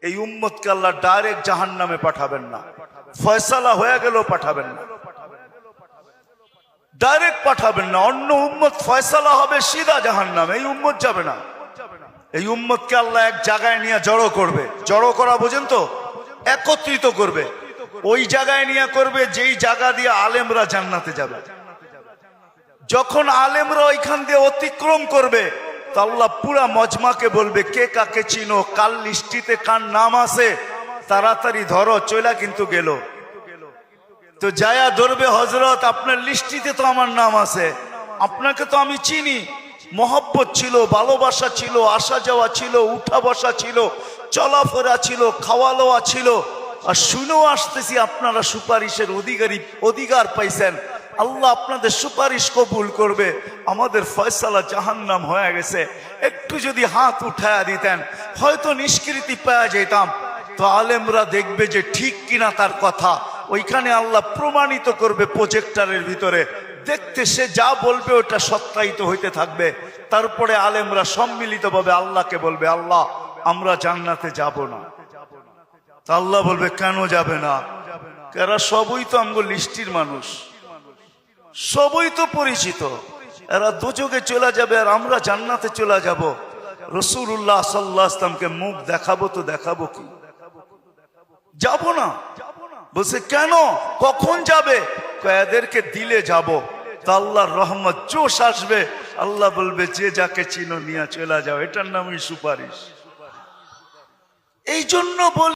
এই উম্মতকে আল্লাহ ডাইরেক্ট জাহান্নামে পাঠাবেন না, ফয়সালা হয়ে গেলেও পাঠাবেন না, ডাইরেক্ট পাঠাবেন না। অন্য উম্মত ফয়সালা হবে সিধা জাহান্নামে, এই উম্মত যাবে না। এই উম্মতকে আল্লাহ এক জায়গায় নিয়ে জড়ো করবে। জড়ো করা বোঝেন তো? একত্রিত করবে। ওই জায়গায় নিয়ে করবে যেই জায়গা দিয়ে আলেমরা জান্নাতে যাবে। যখন আলেমরা ওইখান দিয়ে অতিক্রম করবে তো আল্লাহ পুরা মজমাকে বলবে, কে কাকে চিনো, কাল লিস্টিতে কার নাম আছে তাড়াতাড়ি ধরো, চলা কিন্তু গেল। তো যায়া ধরবে, হযরত আপনার লিস্টিতে তো আমার নাম আছে, আপনাকে তো আমি চিনি, মহব্বত ছিল, ভালোবাসা ছিল, আসা যাওয়া ছিল, উঠা বসা ছিল, চলাফেরা ছিল, খাওয়া লওয়া ছিল, আর শুনেও আসতেছি আপনারা সুপারিশের অধিকার পাইছেন। আল্লাহ আপনাদের সুপারিশ কবুল করবে, আমাদের ফয়সালা জাহান্নাম হয়ে গেছে, একটু যদি হাত উঠায়া দিতেন হয়তো নিষ্কৃতি পাওয়া যেতাম। তো আলেমরা দেখবে যে ঠিক কিনা তার কথা, ওইখানে আল্লাহ প্রমাণিত করবে প্রজেক্টরের ভিতরে, দেখতে সে যা বলবে ওটা সত্যায়িত হইতে থাকবে। তারপরে আলেমরা সম্মিলিতভাবে আল্লাহকে বলবে, আল্লাহ আমরা জান্নাতে যাব না। তা আল্লাহ বলবে, কেন যাবে না? এরা সবই তো আমগো লিস্টির মানুষ, সবই তো পরিচিত, এরা দুযোগে চলে যাবে আর আমরা জান্নাতে চলে যাব। রাসূলুল্লাহ সাল্লাল্লাহু আলাইহি ওয়াসাল্লামকে মুখ দেখাবো তো দেখাবো কি? যাব না। বলছে কেন, কখন যাবে? এদেরকে দিলে যাব। তা আল্লাহর রহমত জোশ আসবে, আল্লাহ বলবে যে যাকে চিনো নিয়ে চলে যাও। এটার নামই সুপারিশ। এই জন্য বল